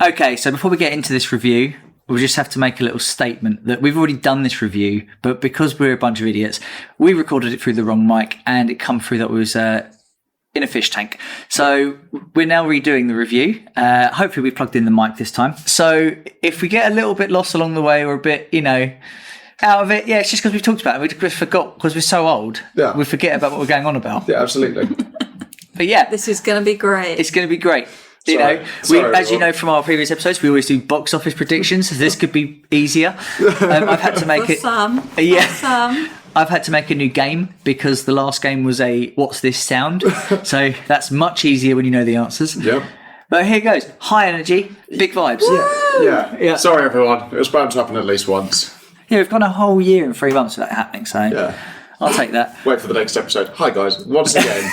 Okay, so before we get into this review, we'll just have to make a little statement that we've already done this review, but because we're a bunch of idiots, we recorded it through the wrong mic and it come through that was in a fish tank. So we're now redoing the review. Hopefully we plugged in the mic this time. So if we get a little bit lost along the way or a bit, out of it, it's just because we've talked about it. We just forgot because we're so old. Yeah. We forget about what we're going on about. Yeah, absolutely. But yeah. This is going to be great. It's going to be great. Sorry, as you know from our previous episodes, we always do box office predictions. This could be easier. I've had to make some. I've had to make a new game because the last game was a "What's this sound?" So that's much easier when you know the answers. Yep. But here goes. High energy, big vibes. Yeah. Sorry, everyone. It was bound to happen at least once. Yeah, we've gone a whole year and 3 months without happening. So I'll take that. Wait for the next episode. Hi guys. Once again,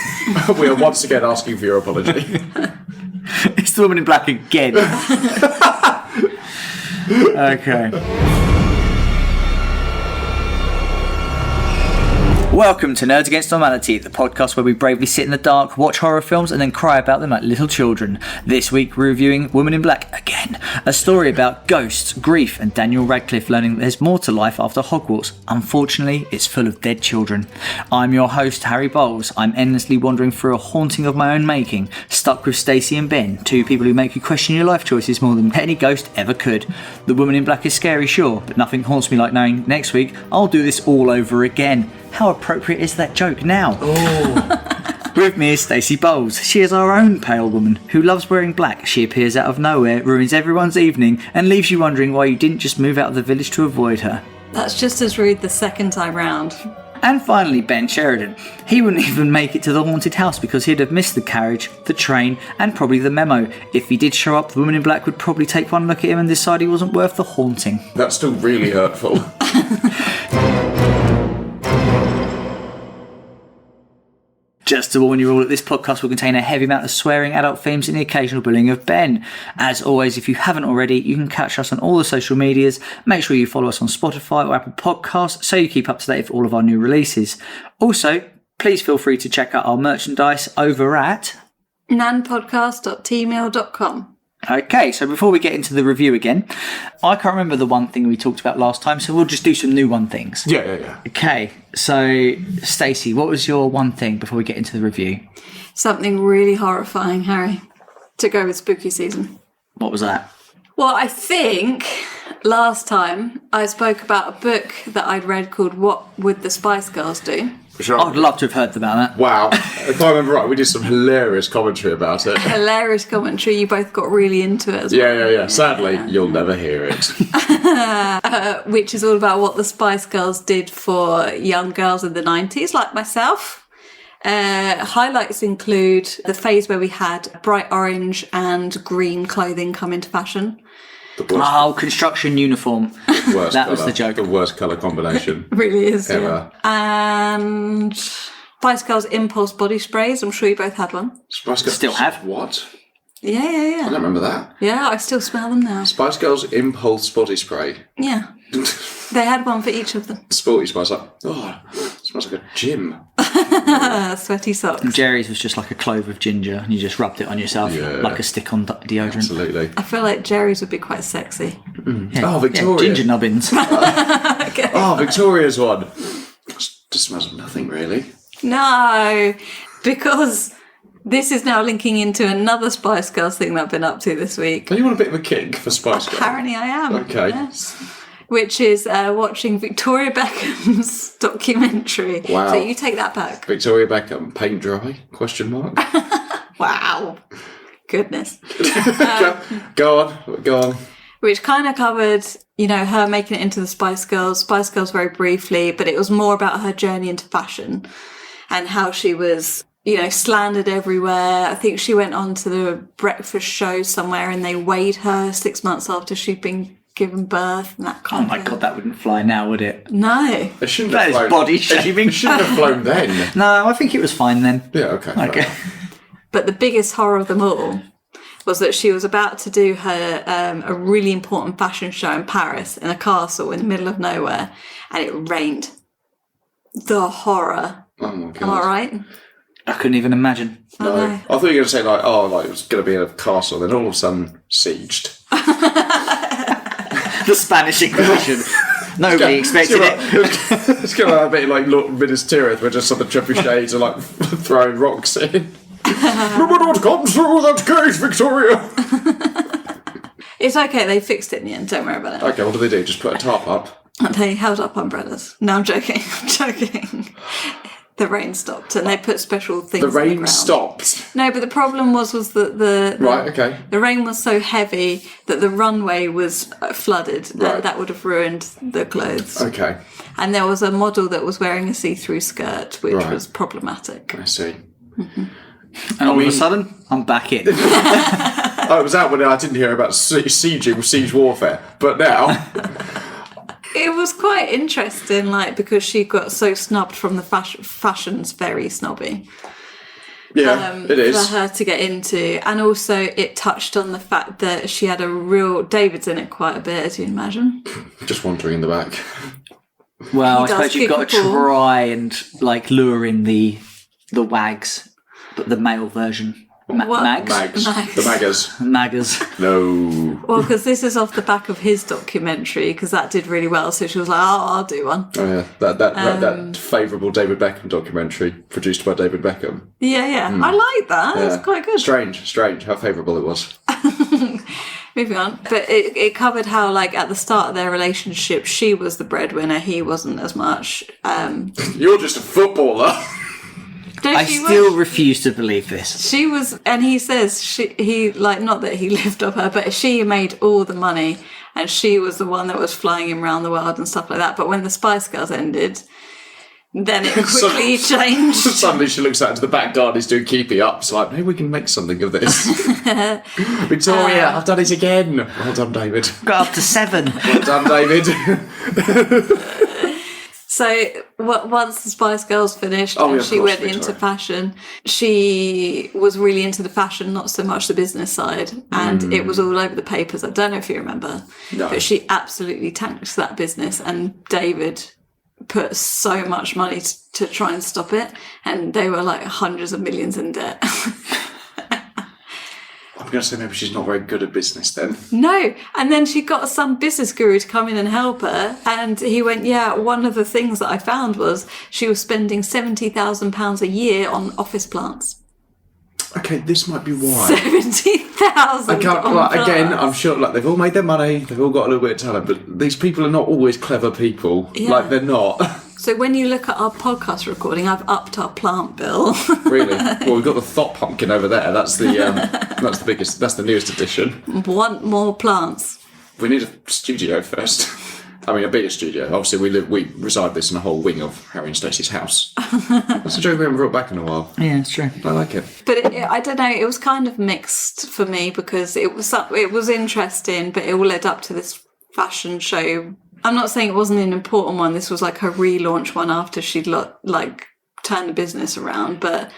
we are once again asking for your apology. It's the woman in black again. Okay. Welcome to Nerds Against Normality, the podcast where we bravely sit in the dark, watch horror films, and then cry about them like little children. This week we're reviewing Woman in Black again, a story about ghosts, grief, and Daniel Radcliffe learning that there's more to life after Hogwarts. Unfortunately, it's full of dead children. I'm your host, Harry Bowles. I'm endlessly wandering through a haunting of my own making, stuck with Stacey and Ben, two people who make you question your life choices more than any ghost ever could. The Woman in Black is scary, sure, but nothing haunts me like knowing next week I'll do this all over again. How appropriate is that joke now? Oh. With me is Stacey Bowles. She is our own pale woman who loves wearing black. She appears out of nowhere, ruins everyone's evening, and leaves you wondering why you didn't just move out of the village to avoid her. That's just as rude the second time round. And finally, Ben Sheridan. He wouldn't even make it to the haunted house because he'd have missed the carriage, the train, and probably the memo. If he did show up, the Woman in Black would probably take one look at him and decide he wasn't worth the haunting. That's still really hurtful. Just to warn you all that this podcast will contain a heavy amount of swearing, adult themes, and the occasional bullying of Ben. As always, if you haven't already, you can catch us on all the social medias. Make sure you follow us on Spotify or Apple Podcasts so you keep up to date with all of our new releases. Also, please feel free to check out our merchandise over at nanpodcast.tmail.com. Okay, so before we get into the review again, I can't remember the one thing we talked about last time, so we'll just do some new one things. Yeah. Okay, so Stacey, what was your one thing before we get into the review? Something really horrifying, Harry, to go with spooky season. What was that? Well, I think last time I spoke about a book that I'd read called What Would the Spice Girls Do? Sure. I'd love to have heard about that. Wow. If I remember right, we did some hilarious commentary about it. Hilarious commentary. You both got really into it as well. Yeah. Sadly, you'll never hear it. Which is all about what the Spice Girls did for young girls in the 90s, like myself. Highlights include the phase where we had bright orange and green clothing come into fashion. Oh, construction uniform. That was the joke. The worst colour combination. It really is. Ever. Yeah. And Spice Girls Impulse body sprays. I'm sure you both had one. Spice Girls still have. What? Yeah. I don't remember that. Yeah, I still smell them now. Spice Girls Impulse body spray. Yeah. They had one for each of them. Sporty Spice, like, it smells like a gym. Sweaty socks. And Jerry's was just like a clove of ginger, and you just rubbed it on yourself like a stick-on deodorant. Absolutely. I feel like Jerry's would be quite sexy. Yeah. Oh, Victoria. Yeah, ginger nubbins. Okay. Oh, Victoria's one. Just smells of nothing, really. No, because this is now linking into another Spice Girls thing that I've been up to this week. Do you want a bit of a kick for Spice Girls? Apparently I am. Okay. Yes. Which is watching Victoria Beckham's documentary. Wow. So you take that back. Victoria Beckham, paint dry? Question mark. Wow. Goodness. Go on. Which kind of covered, her making it into the Spice Girls very briefly, but it was more about her journey into fashion and how she was, slandered everywhere. I think she went on to the breakfast show somewhere and they weighed her 6 months after she'd been given birth and that kind of thing. God, that wouldn't fly now, would it? No. It shouldn't That have is flown. body shaming. It shouldn't have flown then. No, I think it was fine then. Yeah, okay. But the biggest horror of them all was that she was about to do her a really important fashion show in Paris in a castle in the middle of nowhere, and it rained. The horror. Oh my God. Am I right? I couldn't even imagine. No. I thought you were going to say, it was going to be in a castle, then all of a sudden, sieged. The Spanish Inquisition. Nobody expected it. It's kind of a bit like Minas Tirith, where just some of the trebuchets are like throwing rocks in. Remember what comes through that gate, Victoria? It's okay, they fixed it in the end, don't worry about it. Okay, what do? Just put a tarp up? They held up umbrellas. No, I'm joking. The rain stopped and they put special things The on rain ground. stopped? No, but the problem was that the Right, okay. the rain was so heavy that the runway was flooded. Right. That would have ruined the clothes. Okay, And there was a model that was wearing a see-through skirt, which Right. was problematic. I see. And all of a sudden, I'm back in. Oh, it was out when I didn't hear about siege warfare, but now... It was quite interesting, like, because she got so snubbed from the fashion's very snobby. Yeah, it is. For her to get into. And also it touched on the fact that she had a real... David's in it quite a bit, as you imagine. Just wandering in the back. Well, I does suppose you've got to kick a ball. try and like lure in the wags, but the male version. What? Mags? Mags. The maggers. Maggers. No. Well, because this is off the back of his documentary, because that did really well. So she was like, "Oh, I'll do one." Oh yeah, that favourable David Beckham documentary produced by David Beckham. Yeah. I like that. Yeah. That's quite good. Strange how favourable it was. Moving on. But it covered how, like, at the start of their relationship, she was the breadwinner, he wasn't as much. You're just a footballer. No, I she still was. refuse to believe this. She was, and he says he like, not that he lived off her, but she made all the money, and she was the one that was flying him around the world and stuff like that. But when the Spice Girls ended, then it quickly changed. Suddenly she looks out into the back garden, he's doing keepy up. It's like, maybe we can make something of this. Victoria, I've done it again. Well done, David. Got up to 7. Well done, David. So once the Spice Girls finished Oh, and yeah, of she course, went into Victoria. fashion, she was really into the fashion, not so much the business side. And it was all over the papers. I don't know if you remember, No. but she absolutely tanked that business. And David put so much money to try and stop it. And they were like hundreds of millions in debt. I'm going to say maybe she's not very good at business then. No. And then she got some business guru to come in and help her. And he went, yeah, one of the things that I found was she was spending £70,000 a year on office plants. Okay, this might be why. 70,000. I can't, on like, again, plants. I'm sure like they've all made their money, they've all got a little bit of talent, but these people are not always clever people. Yeah. Like, they're not. So when you look at our podcast recording, I've upped our plant bill. Really? Well, we've got the thought pumpkin over there. That's the that's the biggest. That's the newest addition. Want more plants. We need a studio first. I mean, a bigger studio. Obviously, we reside this in a whole wing of Harry and Stacey's house. That's a joke we haven't brought back in a while. Yeah, it's true. I like it. But I don't know, it was kind of mixed for me because it was interesting, but it all led up to this fashion show. I'm not saying it wasn't an important one. This was like her relaunch one after she'd like turned the business around, but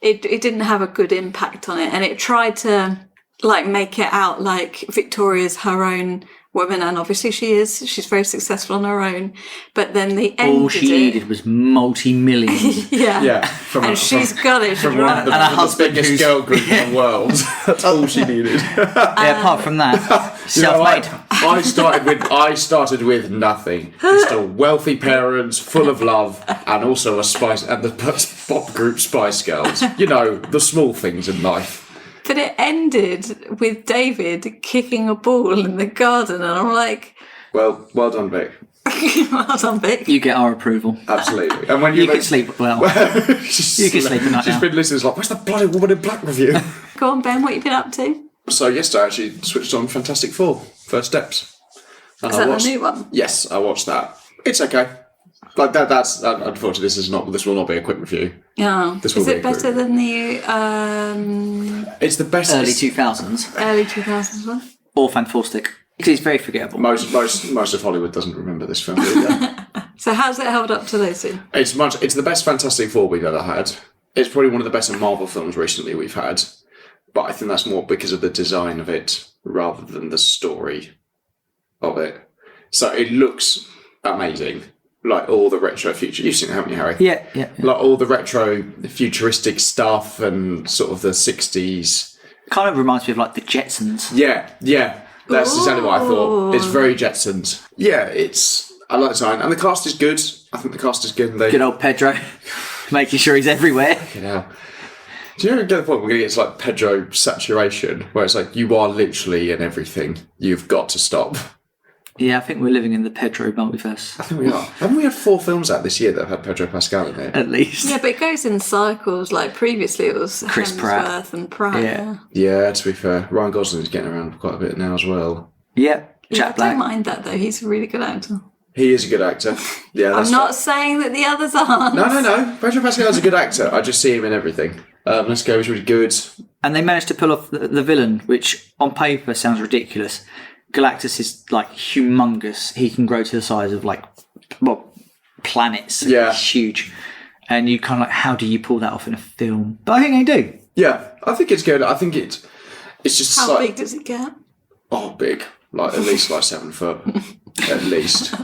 it didn't have a good impact on it. And it tried to like make it out like Victoria's her own woman, and obviously she's very successful on her own. But then the end All she needed was multi-millions. yeah. From She's got it. from She's one right. of the, And a the husband biggest who's- girl group in the world. That's all she needed. Yeah, apart from that, You know, self-made. I started with nothing. Still wealthy parents, full of love, and also a spice and the pop group Spice Girls. You know, the small things in life. But it ended with David kicking a ball in the garden, and I'm like, Well done, Vic. well done, Vic. You get our approval. Absolutely. And when You can sleep well. you can sleep at night She's now. been listening. It's like, where's the bloody Woman in Black review? Go on, Ben, what you been up to? So yesterday I actually switched on Fantastic Four, First Steps. And Is I that watched, the new one? Yes, I watched that. It's okay. Like that's unfortunately this will not be a quick review. Yeah. This will Is be it a better group. than the It's the best. Early 2000s. early 2000s one? Or Fantastic. Because it's very forgettable. Most of Hollywood doesn't remember this film either. So how's it held up to those two? It's the best Fantastic Four we've ever had. It's probably one of the best Marvel films recently we've had. But I think that's more because of the design of it rather than the story of it. So it looks amazing. Like all the retro future. You've seen it, haven't you, Harry? Yeah. Like all the retro futuristic stuff and sort of the 60s. Kind of reminds me of like the Jetsons. Yeah. That's exactly what I thought. It's very Jetsons. Yeah, I like the design. And the cast is good. I think the cast is good. And Good old Pedro, making sure he's everywhere. Yeah. Do you ever get the point we're going to get to like Pedro saturation, where it's like you are literally in everything. You've got to stop. Yeah, I think we're living in the Pedro multiverse. I think we are. Haven't we had 4 films out this year that have had Pedro Pascal in it? At least. Yeah, but it goes in cycles. Like previously it was Chris Pratt. Hemsworth and Pratt. Yeah. Yeah, to be fair. Ryan Gosling's getting around quite a bit now as well. Yeah, Yeah, I Jack Black. don't mind that though. He's a really good actor. He is a good actor. Yeah, that's I'm not saying that the others aren't. No. Pedro Pascal's a good actor. I just see him in everything. Let's go. He's really good. And they managed to pull off the villain, which on paper sounds ridiculous. Galactus is like humongous. He can grow to the size of planets. Yeah. He's huge. And you kind of like, how do you pull that off in a film? But I think they do. Yeah, I think it's good. I think it's just How like, big does it get? oh, big. Like at least like 7 foot. At least.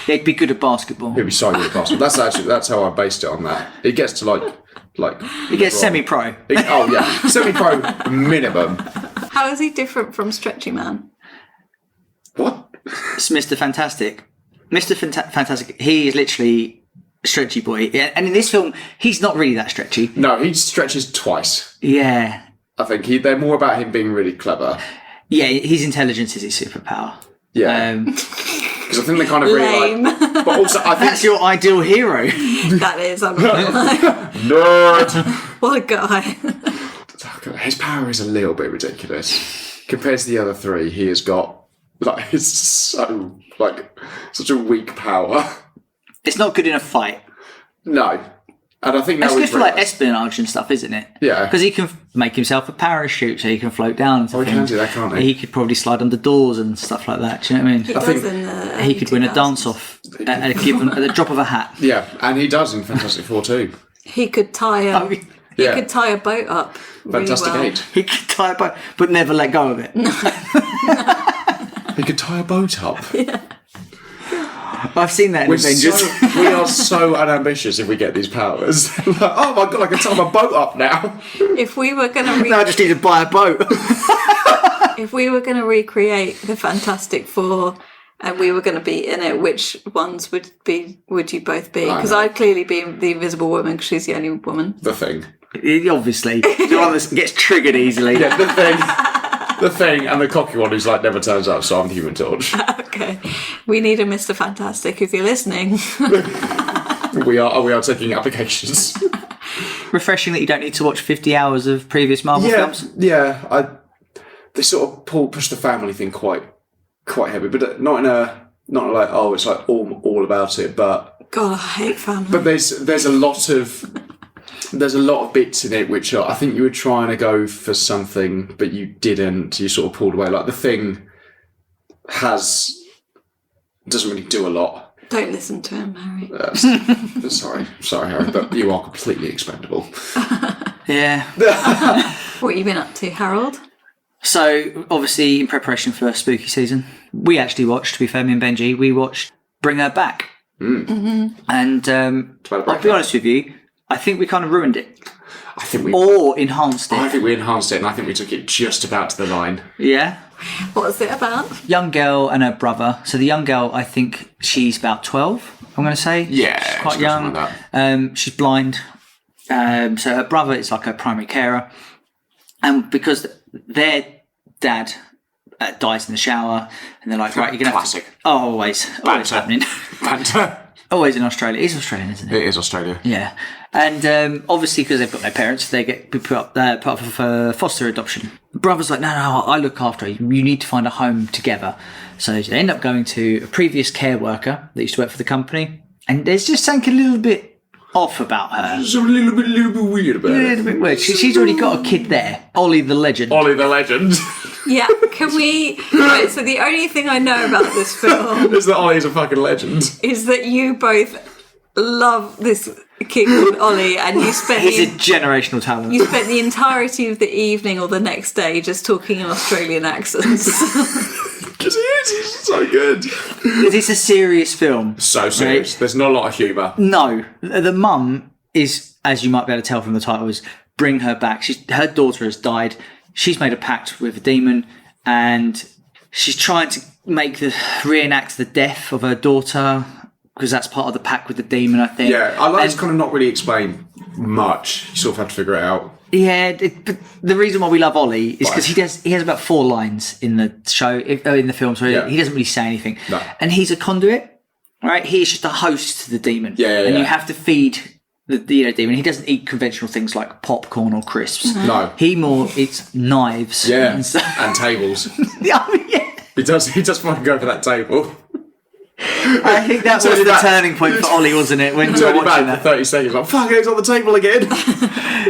It'd be good at basketball. He'll be so good at basketball. That's how I based it on that. It gets to like He gets semi-pro. Oh yeah, semi-pro minimum. How is he different from Stretchy Man? What? It's Mr. Fantastic. Mr. Fantastic, he is literally a stretchy boy. Yeah, and in this film, he's not really that stretchy. No, he stretches twice. Yeah. I think they're more about him being really clever. Yeah, his intelligence is his superpower. Yeah. Because I think they kind of Lame. really like. But also, I think That's your ideal hero. That is, I'm not lying. nerd. What a guy. His power is a little bit ridiculous compared to the other 3. He has got it's so such a weak power. It's not good in a fight. No, and I think That's now good for like espionage and stuff, isn't it? Yeah. Because he can make himself a parachute so he can float down. Oh, he can do that, can't he? He could probably slide under doors and stuff like that. Do you know what I mean? He does think in the He could win a 2000s. dance off at the drop of a hat. Yeah, and he does in Fantastic Four too. He could tie a Oh, he Yeah. could tie a boat up. Fantastic really well. 8. he could tie a boat, but never let go of it. He could tie a boat up. I've seen that in Avengers. We are so unambitious if we get these powers. Like, oh my god, I can tie my boat up now. If we were going to Now I just need to buy a boat. if we were going to recreate the Fantastic Four and we were going to be in it, which ones would you both be? Because I'd clearly be the Invisible Woman because she's the only woman. The Thing. Obviously, the one that gets triggered easily. Yeah, the thing, and the cocky one who's like never turns up. So I'm the Human Torch. Okay, we need a Mr. Fantastic if you're listening. We are taking applications. Refreshing that you don't need to watch 50 hours of previous Marvel films. Yeah. They sort of push the family thing quite heavy, but not like it's like all about it. But God, I hate family. But there's a lot of bits in it which I think you were trying to go for something, but you didn't. You sort of pulled away. Like The Thing doesn't really do a lot. Don't listen to him, Harry. Sorry, Harry, but you are completely expendable. Yeah. What have you been up to, Harold? So, obviously, in preparation for spooky season, we actually watched, to be fair, me and Benji, we watched Bring Her Back. Mm-hmm. And I'll be honest with you, I think we kind of ruined it. Or enhanced it. I think we enhanced it, and I think we took it just about to the line. Yeah. What's it about? Young girl and her brother. So the young girl, I think she's about 12, I'm going to say. Yeah. She's quite young. Like she's blind. So her brother is like her primary carer. And because their dad dies in the shower, and they're like, right, you're going to Classic. Always happening. Banter. Always in Australia. It is Australian, isn't it? It is Australia. Yeah. And obviously, because they've got no parents, they get put up for foster adoption. The brother's like, no, I look after her. You need to find a home together. So they end up going to a previous care worker that used to work for the company. And there's just something a little bit off about her. It's a little bit weird about it. A little bit weird. She's already got a kid there. Ollie the legend. Ollie the legend. Yeah, can we... Right, so the only thing I know about this film is that Ollie's a fucking legend. is that you both love this kid called Ollie, and you spent He's a generational talent. you spent the entirety of the evening or the next day just talking in Australian accents. Because he is. He's so good. It's a serious film. So serious. Right? There's not a lot of humour. No. The mum is, as you might be able to tell from the title, is Bring Her Back. Her daughter has died. She's made a pact with a demon, and she's trying to reenact the death of her daughter because that's part of the pact with the demon, I think. Yeah, I like it's kind of not really explained much. You sort of have to figure it out. Yeah, but the reason why we love Ollie is because he has about 4 lines in the show, in the film, so he doesn't really say anything. No. And he's a conduit, right? He's just a host to the demon. And you have to feed the demon. He doesn't eat conventional things like popcorn or crisps. No. He more eats knives. And tables. Yeah. He does fucking go for that table. I think that was the turning point for Ollie, wasn't it? When we were watching that. For 30 seconds, like, fuck, it's on the table again.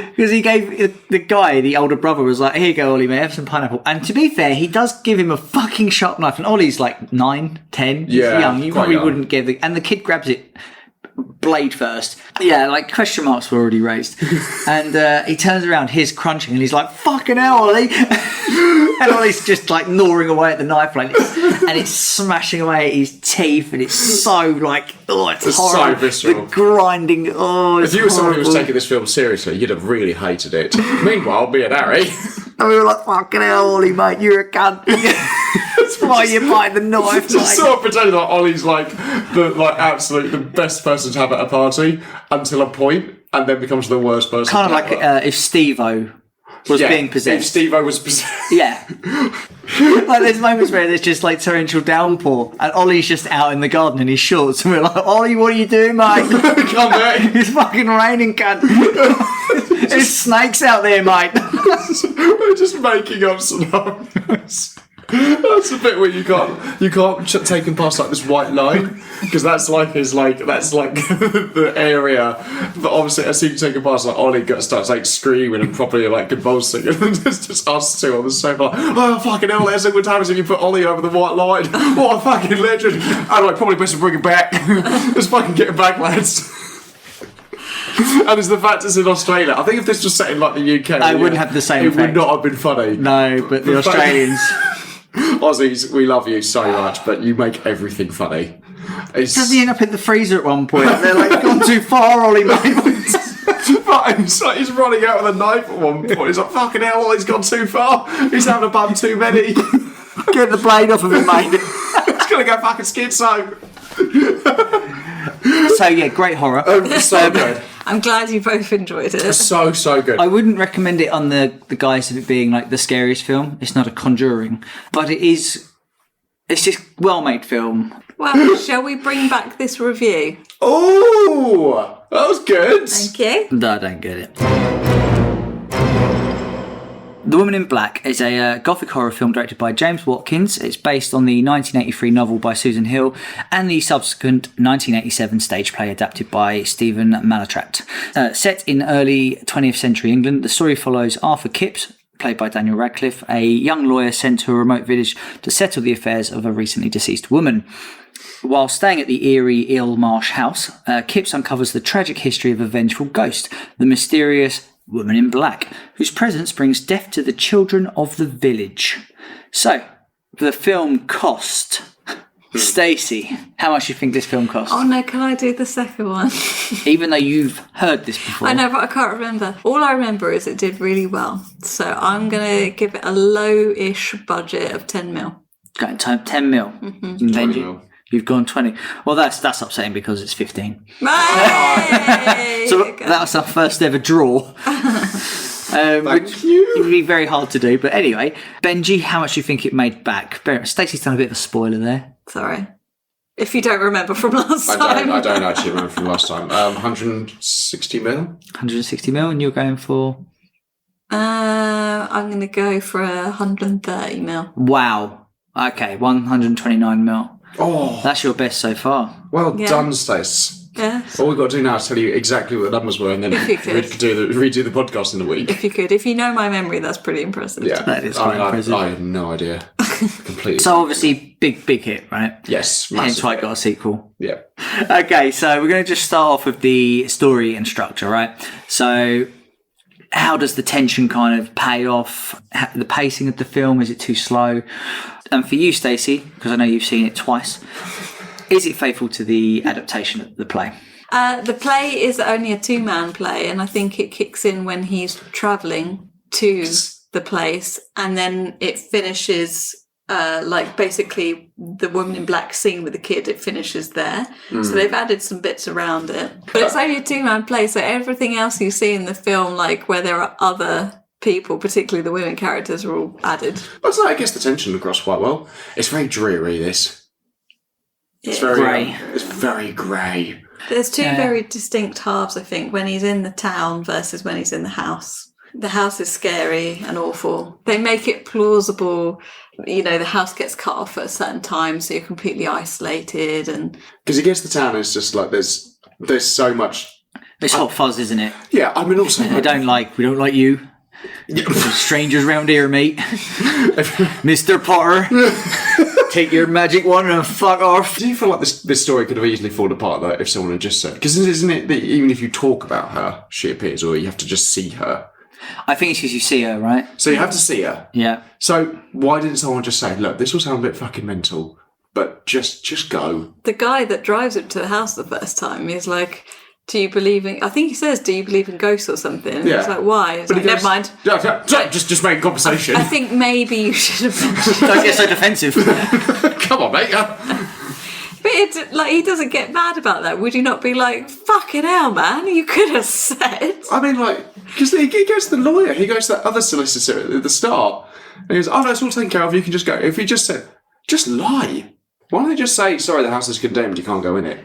Because he gave the guy, the older brother, was like, here you go, Ollie, mate, have some pineapple. And to be fair, he does give him a fucking sharp knife. And Ollie's like 9, 10. He's young. You probably wouldn't give and the kid grabs it blade first. Yeah, like question marks were already raised. And he turns around, he's crunching, and he's like, fucking hell, Ollie. And Ollie's just like gnawing away at the knife blade, and it's smashing away at his teeth, and it's so like, it's horrible. So visceral. The grinding, if you were someone who was taking this film seriously, you'd have really hated it. Meanwhile, me and Harry. And we were like, fucking hell, Ollie, mate, you're a cunt. Why you bite the knife? Just sort of pretending like Ollie's like the best person to have at a party until a point, and then becomes the worst person. Kind of like if Steve-O was being possessed. If Steve-O was possessed. Yeah. Like there's moments where there's just like torrential downpour and Ollie's just out in the garden in his shorts and we're like, Ollie, what are you doing, mate? Come back. It's fucking raining, cunt. There's snakes out there, mate. We're just making up scenarios. That's a bit where you can't take him past like this white line because that's like the area. But obviously, as soon as you take him past, like Ollie starts like screaming and properly like convulsing, and then there's just us two on the sofa. Like, oh fucking hell! That's a good time if you put Ollie over the white line. What a fucking legend! I'm like probably best to bring him back. Just fucking get him back, lads. And it's the fact it's in Australia. I think if this was set in like the UK, I wouldn't have the same It effect. would not have been funny. No, but the Australians. Aussies, we love you so much, but you make everything funny. Doesn't he end up in the freezer at one point? They're like, gone too far, Ollie, mate. But he's running out with a knife at one point. He's like, fucking hell, Ollie's gone too far. He's having a bum too many. Get the blade off of him, mate. He's going to go fucking schizo. So, yeah, great horror. So good. I'm glad you both enjoyed it. So good. I wouldn't recommend it on the guise of it being like the scariest film. It's not a Conjuring, but it's just well-made film. Well, shall we bring back this review? Oh, that was good. Thank you. No, I don't get it. The Woman in Black is a gothic horror film directed by James Watkins. It's based on the 1983 novel by Susan Hill and the subsequent 1987 stage play adapted by Stephen Malatrat. Set in early 20th century England, the story follows Arthur Kipps, played by Daniel Radcliffe, a young lawyer sent to a remote village to settle the affairs of a recently deceased woman. While staying at the eerie Eel Marsh House, Kipps uncovers the tragic history of a vengeful ghost, the mysterious Woman in Black, whose presence brings death to the children of the village. So, the film cost. Stacey, how much do you think this film cost? Oh no, can I do the second one? Even though you've heard this before. I know, but I can't remember. All I remember is it did really well. So I'm going to give it a low-ish budget of 10 mil. Going to 10 mil. Mm-hmm. 20 mil. You've gone 20. Well, that's upsetting because it's 15. Right. So that's our first ever draw. Thank you. It would be very hard to do. But anyway, Benji, how much do you think it made back? Stacey's done a bit of a spoiler there. Sorry. If you don't remember from last time. I don't actually remember from last time. 160 mil? 160 mil, and you're going for? I'm going to go for 130 mil. Wow. Okay, 129 mil. Oh, That's your best so far. well done, Stace. Yes. All we've got to do now is tell you exactly what the numbers were, and then If you could. redo the podcast in a week. If you could. If you know my memory, that's pretty impressive. Yeah, That is quite impressive. I have no idea. Completely. So obviously, big hit, right? yes, Hence massive. why it got a sequel. Yeah. Okay, so we're going to just start off with the story and structure, right? So how does the tension kind of pay off? The pacing of the film, is it too slow? And for you, Stacey, because I know you've seen it twice, is it faithful to the adaptation of the play? The play is only a 2-man play, and I think it kicks in when he's travelling to the place, and then it finishes like basically the woman in black scene with the kid, it finishes there. So they've added some bits around it. But it's only a 2-man play, so everything else you see in the film, like where there are other people, particularly the women characters, are all added. But I guess the tension across quite well. It's very dreary, this. It's very grey. It's very grey. There's two very distinct halves, I think, when he's in the town versus when he's in the house. The house is scary and awful. They make it plausible. You know, the house gets cut off at a certain time, so you're completely isolated. And because he gets to town, and it's just like there's so much. It's hot fuzz, isn't it? Yeah, I mean, also We don't like you. Strangers round here, mate. Mr. Potter, take your magic wand and fuck off. Do you feel like this story could have easily fallen apart though if someone had just said? Because isn't it that even if you talk about her, she appears, or you have to just see her? I think it's because you see her, right? So you have to see her. Yeah. So why didn't someone just say, look, this will sound a bit fucking mental, but just go? the guy that drives him to the house the first time is like, do you believe in... I think he says, do you believe in ghosts or something? And Yeah. he's like, why? It's But like, he goes, never mind. Yeah, just make conversation. I think maybe you should have mentioned Don't get so defensive. Come on, mate. But it's like, he doesn't get mad about that. Would you not be like, fucking hell, man, you could have said... I mean, like, because he goes to the lawyer, he goes to that other solicitor at the start, and he goes, oh, no, it's all taken care of, you can just go. If he just said, just lie. Why don't they just say, sorry, the house is condemned, you can't go in it?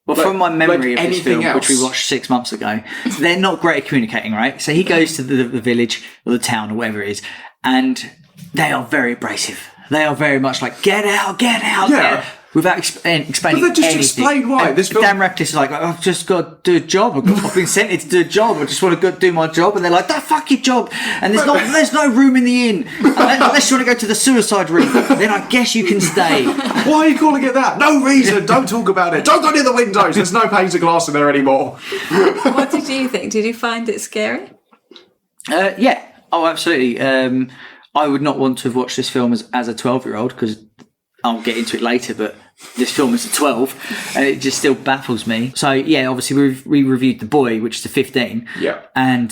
Well, from my memory of this film, else. which we watched 6 months ago, they're not great at communicating, right? So he goes to the village or the town or whatever it is, and they are very abrasive. They are very much like, get out, Yeah. without explaining But they just anything. explain why. And This film- Dan Radcliffe's like, I've just got to do a job. I've been sent here to do a job. I just want to go do my job. And they're like, fuck your job. And there's no room in the inn. Unless you want to go to the suicide room, then I guess you can stay. Why are you calling it that? No reason, don't talk about it. Don't go near the windows, there's no panes of glass in there anymore. What did you think? Did you find it scary? Yeah. Oh, absolutely. I would not want to have watched this film as a 12-year-old because I'll get into it later, but this film is a 12 and it just still baffles me. So, yeah, obviously we reviewed The Boy, which is a 15. Yeah. And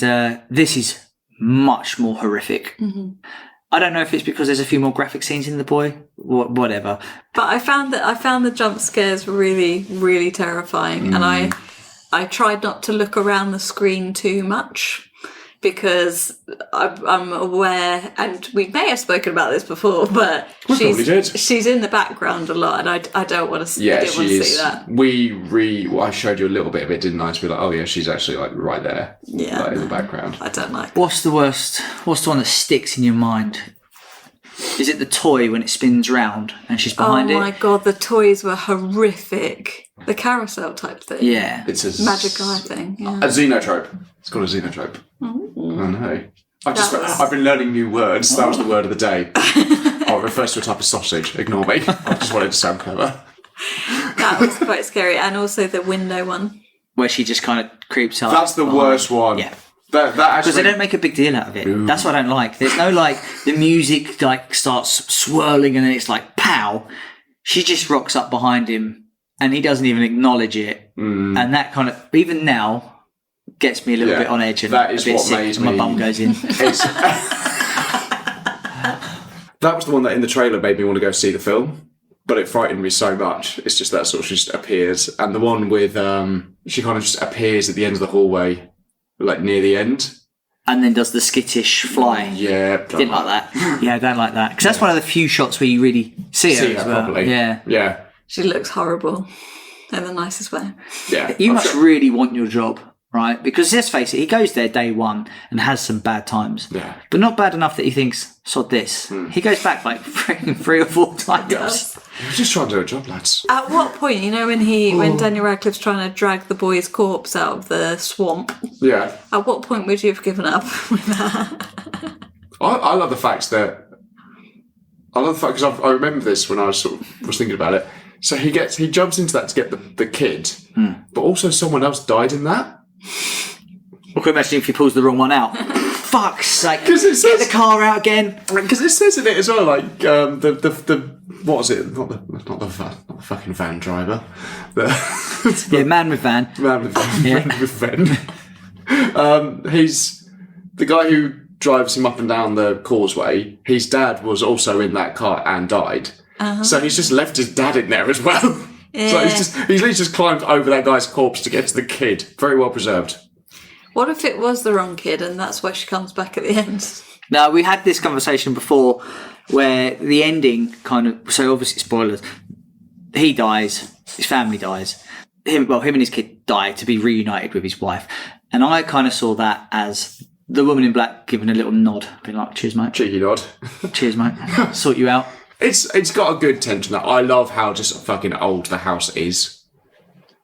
this is much more horrific. Mm-hmm. I don't know if it's because there's a few more graphic scenes in The Boy, whatever. But I found the jump scares really, really terrifying. And I tried not to look around the screen too much, because I'm aware, and we may have spoken about this before, but she's in the background a lot, and I don't want to. Yeah, I didn't want she to is. see that. I showed you a little bit of it, didn't I? To be like, oh yeah, she's actually like right there, Yeah, like, in the background. I don't like. What's the worst? What's the one that sticks in your mind? Is it the toy when it spins round and she's behind it? Oh my god, the toys were horrific. The carousel type thing. Yeah. It's a Magic eye thing. Yeah. A xenotrope. It's called a xenotrope. Ooh. I know. I've been learning new words. That was the word of the day. Oh, it refers to a type of sausage. Ignore me. I just wanted to sound clever. That was quite scary, and also the window one. Where she just kind of creeps up. That's the behind. worst one. Yeah. That actually. Because they don't make a big deal out of it. Ooh. That's what I don't like. There's no like the music like starts swirling and then it's like pow. She just rocks up behind him and he doesn't even acknowledge it. And that kind of even now gets me a little bit on edge and that is a bit what sick made and my bum goes in. That was the one that in the trailer made me want to go see the film, but it frightened me so much. It's just that sort of just appears, and the one with she kind of just appears at the end of the hallway. Like near the end. And then does the skittish fly. Yeah. Didn't like that. Yeah, I don't like that. Because that's one of the few shots where you really see her as well. Properly. Yeah. Yeah. She looks horrible in the nicest way. Yeah. You must really want your job, right? Because let's face it, he goes there day one and has some bad times. Yeah. But not bad enough that he thinks, sod this. He goes back like 3 or 4 times. He was just trying to do a job, lads. At what point, you know, when Daniel Radcliffe's trying to drag the boy's corpse out of the swamp, Yeah. at what point would you have given up with that? I love the fact that. Because I remember this when I was thinking about it. So he jumps into that to get the kid, but also someone else died in that. Well, can you imagine if he pulls the wrong one out? Fuck's sake! Because it says Get the car out again. Because it says in it as well, like the what was it? Not the fucking van driver. Man with van. Man with van. He's the guy who drives him up and down the causeway, his dad was also in that car and died. So he's just left his dad in there as well. Yeah. So he's literally just climbed over that guy's corpse to get to the kid. Very well preserved. What if it was the wrong kid and that's why she comes back at the end? Now, we had this conversation before where the ending kind of... So, obviously, spoilers. He dies. His family dies. Him and his kid die to be reunited with his wife. And I kind of saw that as the woman in black giving a little nod. Being like, cheers, mate. Cheeky nod. Cheers, mate. Sort you out. It's got a good tension. I love how just fucking old the house is.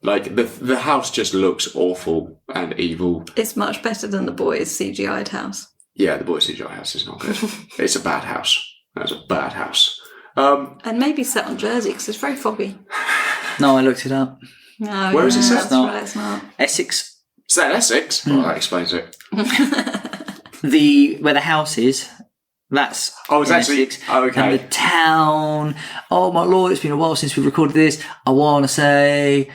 Like, the house just looks awful and evil. It's much better than the boys' CGI'd house. Yeah, the boys' CGI house is not good. It's a bad house. That's a bad house. And maybe set on Jersey because it's very foggy. No, I looked it up. No, Where is it set? That's right, it's not. Essex. Is that Essex? Well, that explains it. Where the house is, that's Oh, it's in actually... Essex. Oh, okay. And the town, oh my lord, it's been a while since we recorded this. I want to say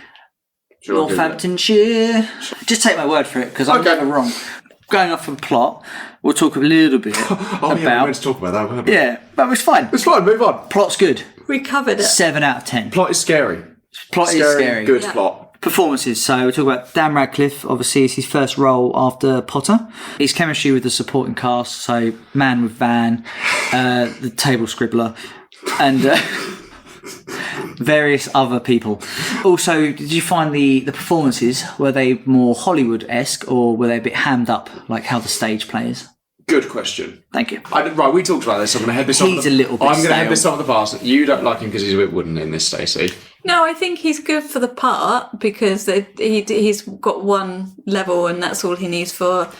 Sure, I'll do that. Northamptonshire. Just take my word for it, because I'm Okay. never wrong. Going off of plot, we'll talk a little bit Oh, yeah, we about... meant to talk about that, weren't we? Yeah, but it's fine. It's fine, move on. Plot's good. We covered it. 7 out of 10. Plot is scary. Plot is scary. Good Yeah. plot. Performances. So we'll talk about Dan Radcliffe. Obviously, it's his first role after Potter. His chemistry with the supporting cast. So Man with Van, the Table Scribbler, and various other people. Also, did you find the performances, were they more Hollywood-esque or were they a bit hammed up, like how the stage plays? Good question. Thank you. Right, we talked about this. I'm going to head this off. He's a little bit I'm going to head stale. this off the past. You don't like him because he's a bit wooden in this, Stacey. No, I think he's good for the part because he's got one level and that's all he needs for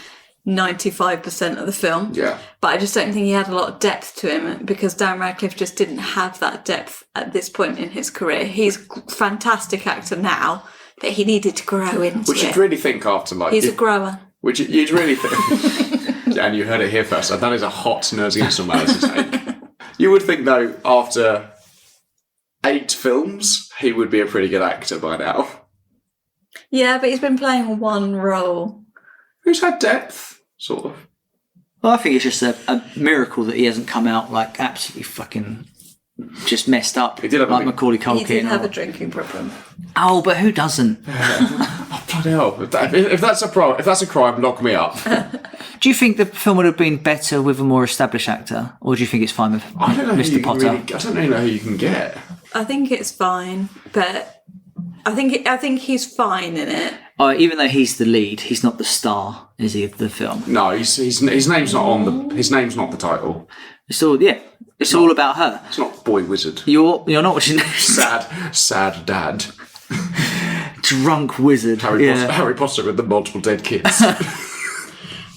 95% of the film. Yeah. But I just don't think he had a lot of depth to him because Dan Radcliffe just didn't have that depth at this point in his career. He's a fantastic actor now, but he needed to grow into Which it. you'd really think after, like... He's a grower. Which you'd really think... And you heard it here first. That is a hot Nerds Against Normality take. You would think, though, after 8 films, he would be a pretty good actor by now. Yeah, but he's been playing one role. Who's had depth, sort of. Well, I think it's just a miracle that he hasn't come out like absolutely fucking just messed up. He did have a like big- Macaulay He Culkin. did have or- a drinking problem. Oh, but who doesn't? Oh, bloody hell. If that's a crime, lock me up. Do you think the film would have been better with a more established actor, or do you think it's fine with I don't know who Mr. you can Potter? really, I don't really know who you can get. I think it's fine, but I think he's fine in it. Even though he's the lead, he's not the star, is he, of the film? No, his name's not on the... His name's not the title. It's all it's all about her. It's not Boy Wizard. You're not watching Sad dad. drunk wizard. Harry Potter with the multiple dead kids.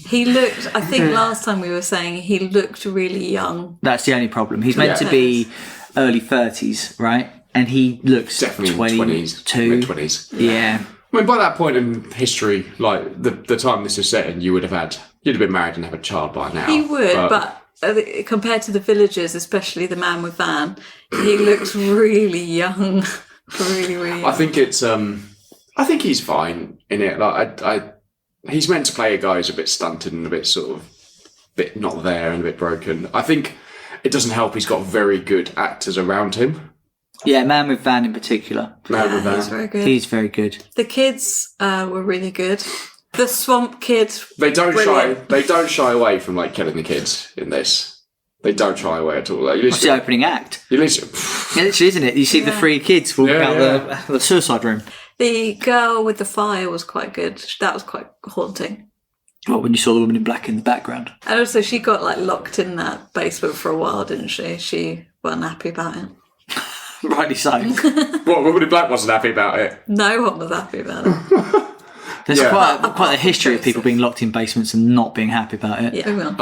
He looked, I think last time we were saying he looked really young. That's the only problem. He's meant to be early 30s, right? And he looks Definitely 22. mid-20s. Yeah. I mean, by that point in history, like the time this is set in, you'd have been married and have a child by now. He would, but compared to the villagers, especially the man with Van, he looks really young. Really, really young. I think it's. I think he's fine in it. Like he's meant to play a guy who's a bit stunted and a bit sort of, bit not there and a bit broken. I think it doesn't help. He's got very good actors around him. Yeah, Man with Van in particular. Man with He's Van. very good. He's very good. The kids were really good. The swamp kid. They don't Brilliant. shy away from like killing the kids in this. They don't shy away at all. Like, It's the opening act. you listen. Yeah, literally, isn't it? You see the 3 kids walking Yeah, out the suicide room. The girl with the fire was quite good. That was quite haunting. Well, when you saw the woman in black in the background. And also, she got like locked in that basement for a while, didn't she? She wasn't happy about it. Rightly so. What, Woman in Black wasn't happy about it. No one was happy about it. There's Yeah. quite a history of people being locked in basements and not being happy about it. Yeah, moving on.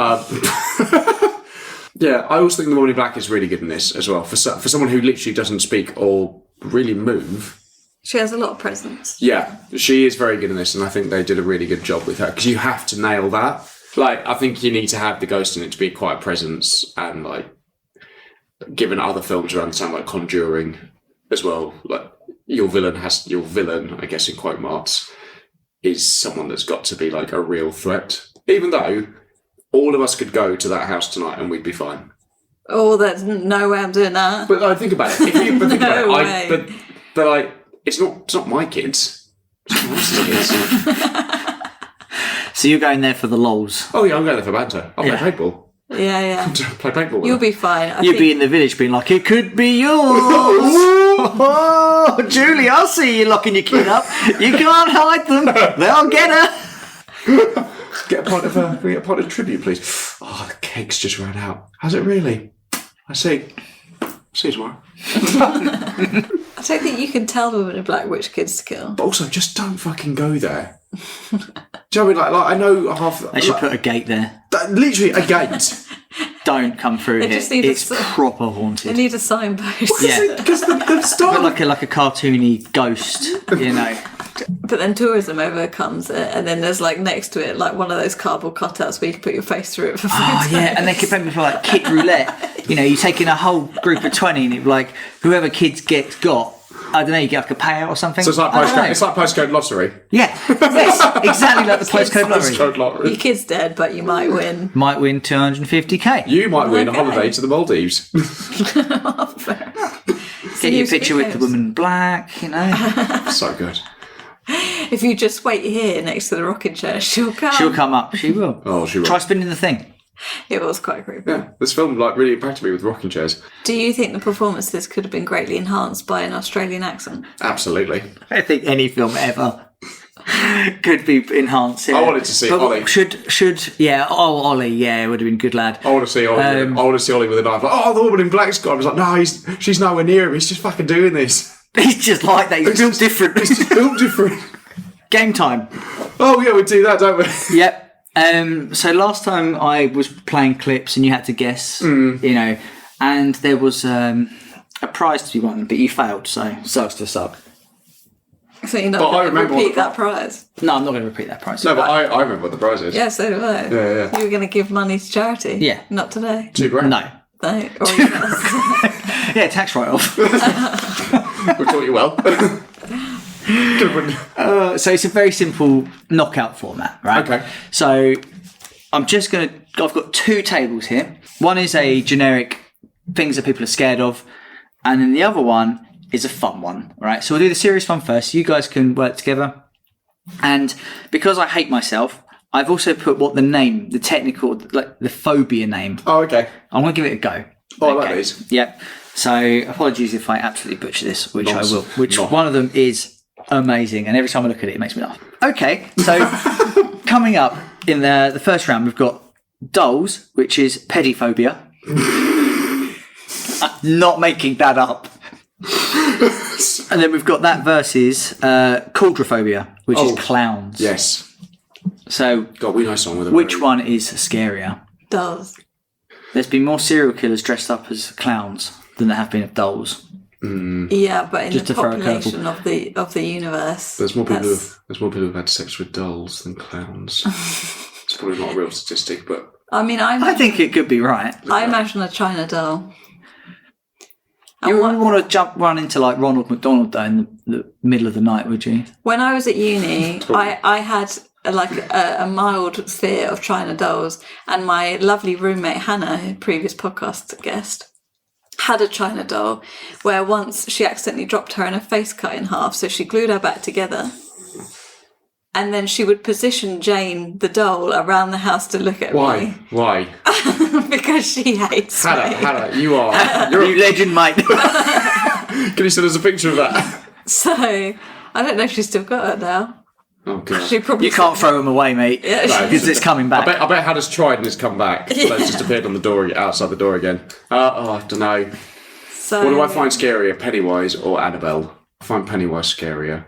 Yeah, I also think the Woman in Black is really good in this as well. For someone who literally doesn't speak or really move. She has a lot of presence. Yeah, she is very good in this, and I think they did a really good job with her because you have to nail that. Like, I think you need to have the ghost in it to be quite a presence, and like, given other films around the time, like Conjuring, as well. Like, your villain, I guess in quote marks, is someone that's got to be like a real threat. Even though all of us could go to that house tonight and we'd be fine. Oh, there's no way I'm doing that. But think about it. If you think No about way. it, but like, it's not my kids. It's someone else's kids. So you're going there for the lols. Oh yeah, I'm going there for banter. I'll play paintball. Yeah. Play paintball. With You'll them. be fine. You'd be in the village being like, it could be yours. Oh, Julie, I'll see you locking your kid up. You can't hide them. They'll get her. Get a pint of tribute, please. Oh, the cake's just ran out. Has it really? I see. See you tomorrow. I don't think you can tell the woman in black which kids to kill. But also, just don't fucking go there. Do you know what I mean? Like I know half. They should put a gate there. Literally a gate. Don't come through They here. just need It's a proper They haunted. need a signpost. Yeah. Because the start. But like a cartoony ghost, you know. But then tourism overcomes it, and then there's like next to it, like one of those cardboard cutouts where you can put your face through it for photos. Oh yeah, and they could maybe for like kid roulette. You know, you're taking a whole group of 20, and it like whoever kids got. I don't know, you get like a payout or something. So it's like I don't know. postcode lottery. Yeah, yes, exactly like the postcode lottery. Postcode lottery. Your kid's dead, but you might win. Might win 250k. You might win a Okay. holiday to the Maldives. Get your picture with the woman in black, you know. So good. If you just wait here next to the rocking chair, she'll come. She'll come up. She will. Oh, she will. Um, Try spinning the thing. It was quite creepy. Yeah, this film like really impacted me with rocking chairs. Do you think the performances could have been greatly enhanced by an Australian accent? Absolutely. I think any film ever could be enhanced. Yeah. I wanted to see But Ollie. Ollie, yeah, would have been good lad. I want to see Ollie. I want to see Ollie with a knife. Like, oh, the woman in black's gone. I was like, no, she's nowhere near him. He's just fucking doing this. He's just like that. He's built different. He's just built different. Game time. Oh yeah, we do that, don't we? Yep. So last time I was playing clips and you had to guess, you know, and there was a prize to be won, but you failed, so sucks to suck. So you're not But I going to remember repeat what the that prize? No, I'm not going to repeat that prize. No, but I remember what the prize is. Yeah, so do I. Yeah. You were going to give money to charity? Yeah. Not today? $2,000. No. No. Or you Yeah, tax write-off. We taught you well. So it's a very simple knockout format, right? Okay. So I've got two tables here. One is a generic things that people are scared of, and then the other one is a fun one, right? So we'll do the serious one first. You guys can work together. And because I hate myself, I've also put the technical, like the phobia name. Oh, okay. I'm going to give it a go. Oh, I like these. Yep. So apologies if I absolutely butcher this, which Nice. I will. Which Nice. one of them is amazing, and every time I look at it, it makes me laugh. Okay, so coming up in the first round, we've got dolls, which is pedophobia. I'm not making that up. And then we've got that versus claustrophobia, which is clowns. Yes. So, God, we know someone with a which one is scarier? does. There's been more serial killers dressed up as clowns than there have been of dolls. Yeah, but in Just the to throw a population of the universe, There's more people. that's- There's more people who've had sex with dolls than clowns. It's probably not a real statistic, but I mean, I think it could be right. I imagine a China doll. You wouldn't want to run into like Ronald McDonald though in the middle of the night, would you? When I was at uni, I had a mild fear of China dolls, and my lovely roommate Hannah, previous podcast guest, had a China doll where once she accidentally dropped her and her face cut in half, so she glued her back together. And then she would position Jane, the doll, around the house to look at me. Why? Because she hates me. Hannah, you're You legend, mate. Can you send us a picture of that? So, I don't know if she's still got it now. Oh god. She probably You can't throw them away, mate, Yeah, because it's coming back. I bet Hannah's tried and it's come back. Yeah. It's just appeared on the door outside the door again. I don't know. So, What do I find scarier, Pennywise or Annabelle? I find Pennywise scarier.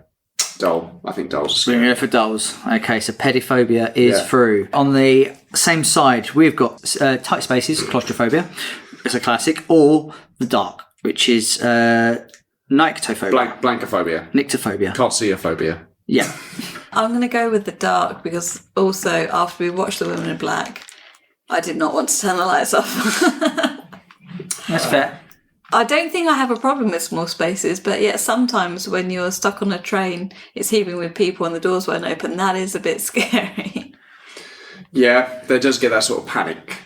Doll. I think dolls are We're scarier. going for dolls. Okay, so pedophobia is Yeah. through. On the same side, we've got tight spaces, claustrophobia. It's a classic. Or the dark, which is nyctophobia. Blankophobia. Nyctophobia. Carciophobia. Yeah. I'm going to go with the dark because also after we watched The Women in Black, I did not want to turn the lights off. That's fair. I don't think I have a problem with small spaces, but yet sometimes when you're stuck on a train, it's heaving with people and the doors won't open, that is a bit scary. Yeah, there does get that sort of panic.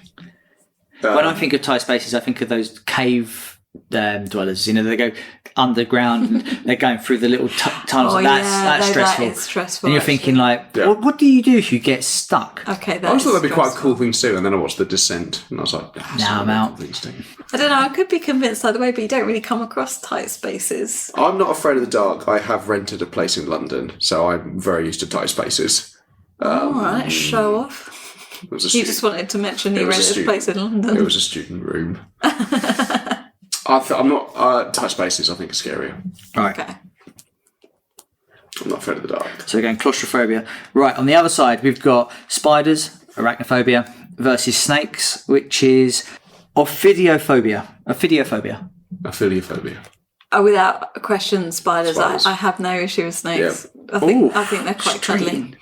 When I think of tight spaces, I think of those cave dwellers. They go underground and they're going through the little tunnels. That's stressful. That is stressful. And you're thinking what do you do if you get stuck? Okay, I always thought that'd be quite a cool thing to do, and then I watched The Descent, and I was like, now I'm out. I don't know, I could be convinced either way, but you don't really come across tight spaces. I'm not afraid of the dark. I have rented a place in London, so I'm very used to tight spaces. Alright, show off. You just wanted to mention you rented a place in London. It was a student room. I'm not... tight spaces, I think, are scarier. Right. Okay. I'm not afraid of the dark. So again, claustrophobia. Right, on the other side, we've got spiders, arachnophobia, versus snakes, which is ophidiophobia. Ophidiophobia. Aphiliophobia. Without question, spiders. Spiders. I have no issue with snakes. Yeah. I think they're quite cuddly.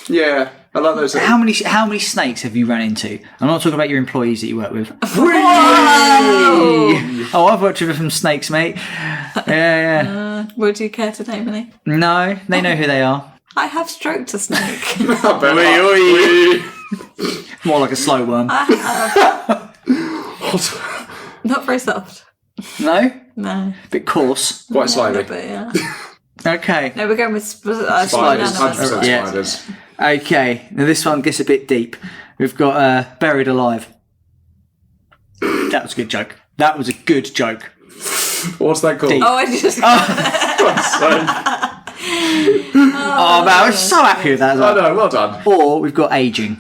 Yeah, I like those. How many snakes have you run into? I'm not talking about your employees that you work with. Oh, I've worked with some snakes, mate. Yeah. Would you care to name any? No, they know who they are. I have stroked a snake. More like a slow worm. Not very soft. No? No. Bit coarse. Quite slimy. But yeah. Okay. No, we're going with Spiders. spiders. Yeah. Spiders. Okay. Now this one gets a bit deep. We've got Buried Alive. That was a good joke. That was a good joke. What's that called? Deep. Oh, I just... Oh man, I'm so happy with that. As I well. know, well done. Or we've got aging,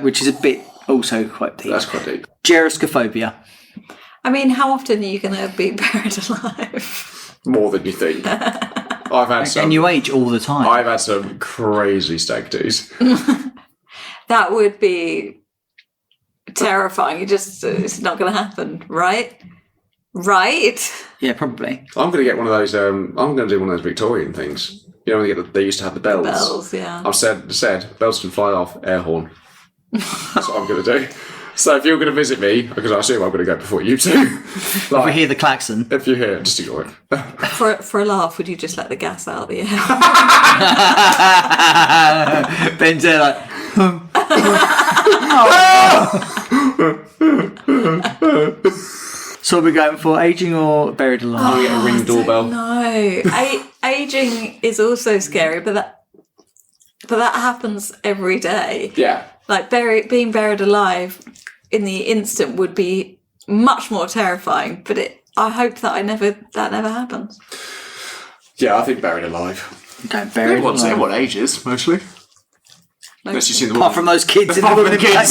which is a bit also quite deep. That's quite deep. Geroscophobia. I mean, how often are you going to be buried alive? More than you think. I've had some. And you age all the time. I've had some crazy stag do's. That would be terrifying. It's not going to happen, right? Right? Yeah, probably. I'm going to get one of those. I'm going to do one of those Victorian things. You know, they used to have the bells. Bells, yeah. I've said bells can fly off, air horn. That's what I'm going to do. So if you're going to visit me, because I assume I'm going to go before you two. If we hear the klaxon. If you hear it, just ignore it. For a laugh, would you just let the gas out of the air? Ben's there like... So we're going for aging or buried alive? We get a ring doorbell. No. Aging is also scary, but that happens every day. Yeah. Like being buried alive in the instant would be much more terrifying. But I hope that never happens. Yeah, I think buried alive. Okay, buried alive. What ages, mostly? Unless you've seen the Apart from those kids in the woman in black.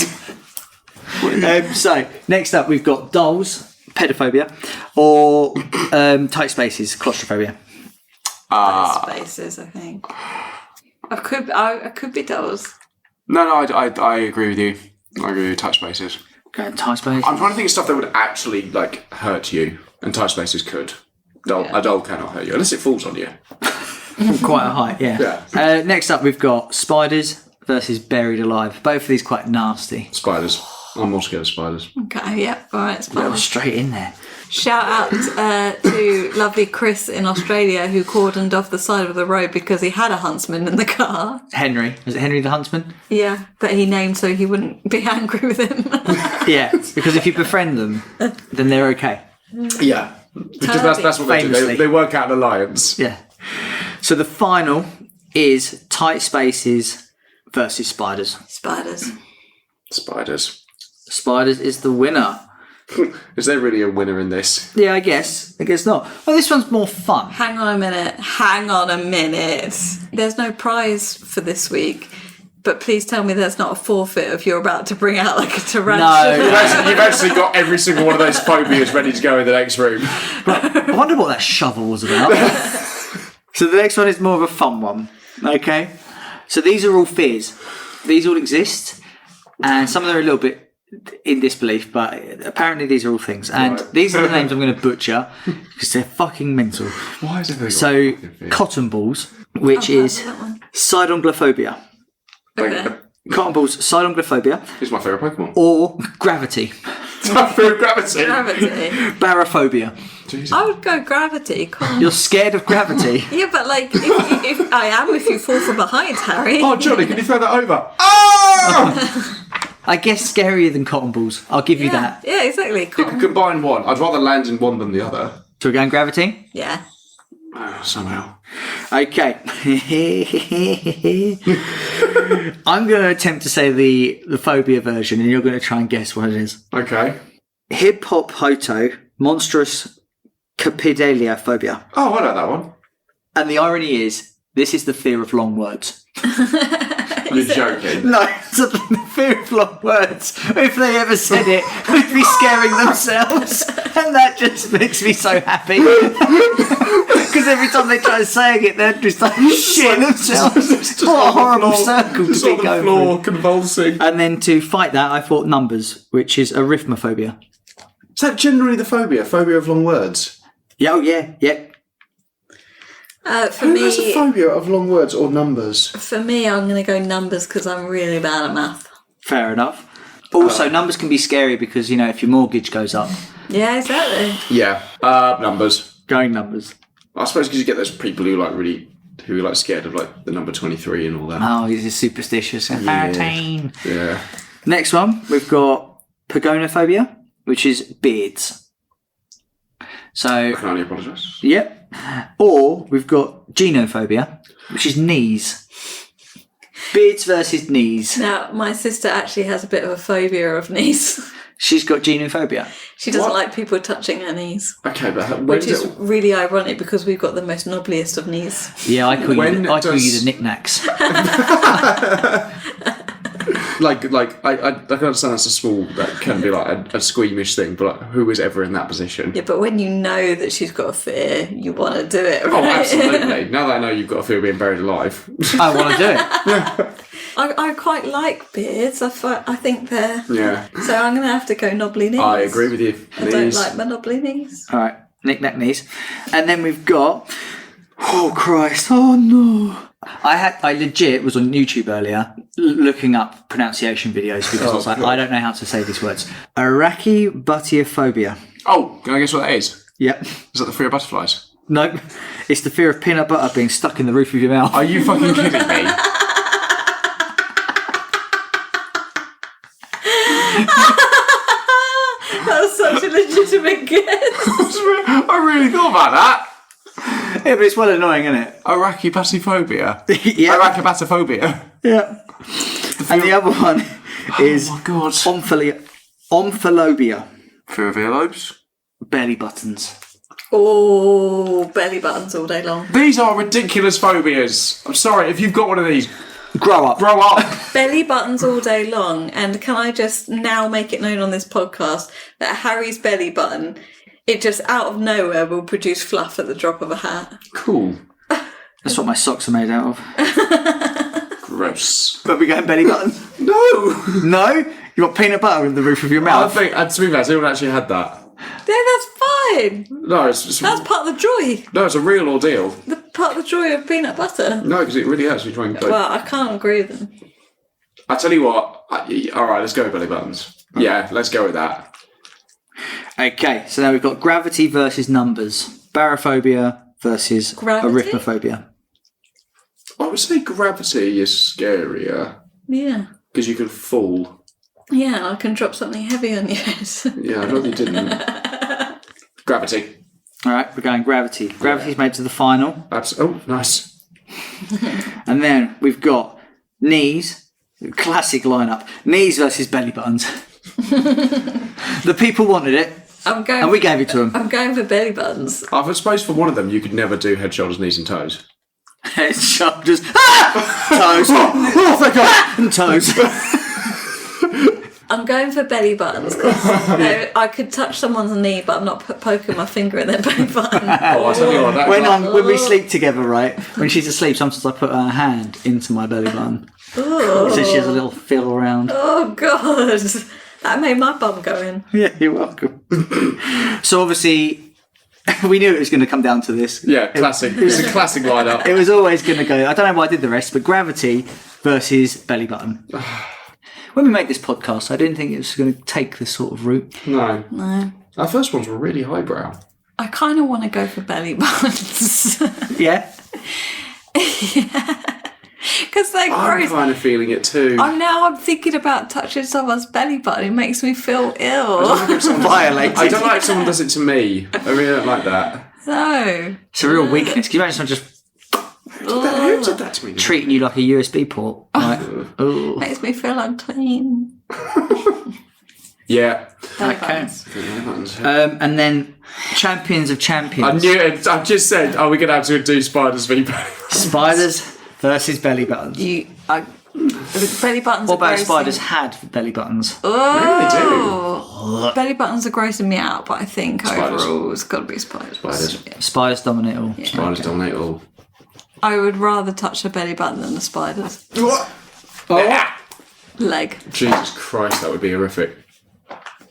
So, next up we've got dolls, pedophobia, or tight spaces, claustrophobia. Spaces, I think. I could be dolls. No, I agree with you. I agree with tight spaces. Okay, tight spaces. I'm trying to think of stuff that would actually hurt you, and tight spaces could. A doll cannot hurt you unless it falls on you. Quite a height, yeah. Next up, we've got spiders versus buried alive. Both of these quite nasty. Spiders. I'm more scared of spiders. Okay, yeah, all right, Well, straight in there. Shout out to lovely Chris in Australia who cordoned off the side of the road because he had a huntsman in the car. Henry. Was it Henry the huntsman? Yeah, that he named so he wouldn't be angry with him. Yeah, because if you befriend them, then they're okay. Yeah. Because that's what they do. They work out an alliance. Yeah. So the final is tight spaces versus spiders. Spiders. Spiders is the winner. Is there really a winner in this? Yeah, I guess not. Well, this one's more fun. Hang on a minute. There's no prize for this week, but please tell me there's not a forfeit if you're about to bring out like a tarantula. No. You've actually got every single one of those phobias ready to go in the next room. I wonder what that shovel was about. So the next one is more of a fun one. Okay. So these are all fears. These all exist, and some of them are a little bit in disbelief, but apparently these are all things. And these are the names I'm going to butcher because they're fucking mental. Why is it so cotton balls, which is sidonglophobia. Okay. Cotton balls, sidonglophobia. It's my favourite Pokemon. Or gravity. My favourite gravity. Barophobia. Jesus. I would go gravity. You're scared of gravity? Yeah, but if I am if you fall from behind, Harry. Oh, Johnny, can you throw that over? Oh! I guess scarier than cotton balls. I'll give you that. Yeah, exactly. You could combine one. I'd rather land in one than the other. So we're going gravity? Yeah. Somehow. Okay. I'm going to attempt to say the phobia version, and you're going to try and guess what it is. Okay. Hip hop hoto monstrous capidalia phobia. Oh, I know that one. And the irony is, this is the fear of long words. You're joking. No, it's the fear of long words. If they ever said it, they'd be scaring themselves. And that just makes me so happy. Because every time they try saying it, they're just like shitting themselves. What a horrible circle to be going through. Convulsing. And then to fight that, I thought numbers, which is arithmophobia. Is that generally the phobia? Phobia of long words? Yeah, oh yeah, yeah. For Who me, has a phobia of long words or numbers? For me, I'm going to go numbers because I'm really bad at math. Fair enough. Also, numbers can be scary because, if your mortgage goes up. Yeah, exactly. Yeah. Numbers. Going numbers. I suppose because you get those people who are scared of the number 23 and all that. Oh, he's just superstitious. 13. Yeah. Next one, we've got pagonophobia, which is beards. So, I can only apologise. yep. Or we've got genophobia, which is knees. Beards versus knees. Now, my sister actually has a bit of a phobia of knees. She's got genophobia. She doesn't What? like people touching her knees. Okay, but when Which is really ironic because we've got the most knobbliest of knees. Yeah, I call you does- the knickknacks. I can understand that's that can be a squeamish thing, but who is ever in that position? Yeah, but when you know that she's got a fear, you want to do it, right? Oh, absolutely. Now that I know you've got a fear of being buried alive. I want to do it. I quite like beards. I think they're... Yeah. So I'm going to have to go knobbly knees. I agree with you. I don't like my knobbly knees. All right, knick-knack knees. And then we've got... Oh, Christ. Oh, no. I legit was on YouTube earlier looking up pronunciation videos because I was like, God. I don't know how to say these words. Arachibutiophobia. Oh, can I guess what that is? Yep. Is that the fear of butterflies? Nope. It's the fear of peanut butter being stuck in the roof of your mouth. Are you fucking kidding me? That was such a legitimate guess. I really thought about that. Yeah, but it's well annoying, isn't it? Arachibutiophobia. Yeah. Arachibatophobia. Yeah. And the other one is Oh my god. omphilobia. Fear of earlobes. Belly buttons. Oh, belly buttons all day long. These are ridiculous phobias. I'm sorry, if you've got one of these, Grow up. grow up. Belly buttons all day long. And can I just now make it known on this podcast that Harry's belly button, it just out of nowhere will produce fluff at the drop of a hat. Cool. That's what my socks are made out of. Gross. But we going belly buttons? No. No? You got peanut butter in the roof of your I mouth? think, to be fair, anyone actually had that. Yeah, that's fine. No, it's That's part of the joy. no, it's a real ordeal. The part of the joy of peanut butter. No, because it really hurts when you try and. Well, I can't agree with them. I tell you what. All right, let's go with belly buttons. Yeah, let's go with that. Okay, so now we've got gravity versus numbers. Barophobia versus Gravity? arithmophobia. I would say gravity is scarier Yeah. because you can fall. Yeah, I can drop something heavy on your head. Yeah, I'd rather you didn't. Gravity. All right, we're going gravity. Gravity's made to the final. Oh, nice. And then we've got knees. Classic lineup. Knees versus belly buttons. The people wanted it, and we gave it to them. I'm going for belly buttons. I suppose for one of them, you could never do head, shoulders, knees, and toes. Head, shoulders, toes. Oh, thank God. And toes. I'm going for belly buttons because I could touch someone's knee, but I'm not poking my finger in their belly button. Oh, I tell you what, that When we sleep together, right? When she's asleep, sometimes I put her hand into my belly button, so she has a little feel around. Oh God, that made my bum go in. Yeah, you're welcome. So obviously, we knew it was going to come down to this. Yeah, classic. It's a classic lineup. It was always going to go. I don't know why I did the rest, but gravity versus belly button. When we made this podcast, I didn't think it was going to take this sort of route. No. No, Our first ones were really highbrow. I kind of want to go for belly buttons. Yeah. Because they're I'm gross. kind of feeling it too. I'm thinking about touching someone's belly button. It makes me feel ill. Violated. I don't like if someone does it to me. I really don't like that. No. It's a real weakness. Can you imagine someone just Who did that to me? treating you like a USB port? Like, ooh. Makes me feel unclean. Yeah. Belly Okay. buttons. And then Champions of I Champions. knew it. I just said, are we going to have to do spiders v Spiders versus belly buttons. Belly buttons What are about grossing. spiders had belly buttons? Oh, belly buttons are grossing me out, but I think Spiders. overall it's got to be spiders. Spiders. Yeah. Spiders dominate all. Spiders dominate all. I would rather touch a belly button than a spider's What? leg. Jesus Christ, that would be horrific.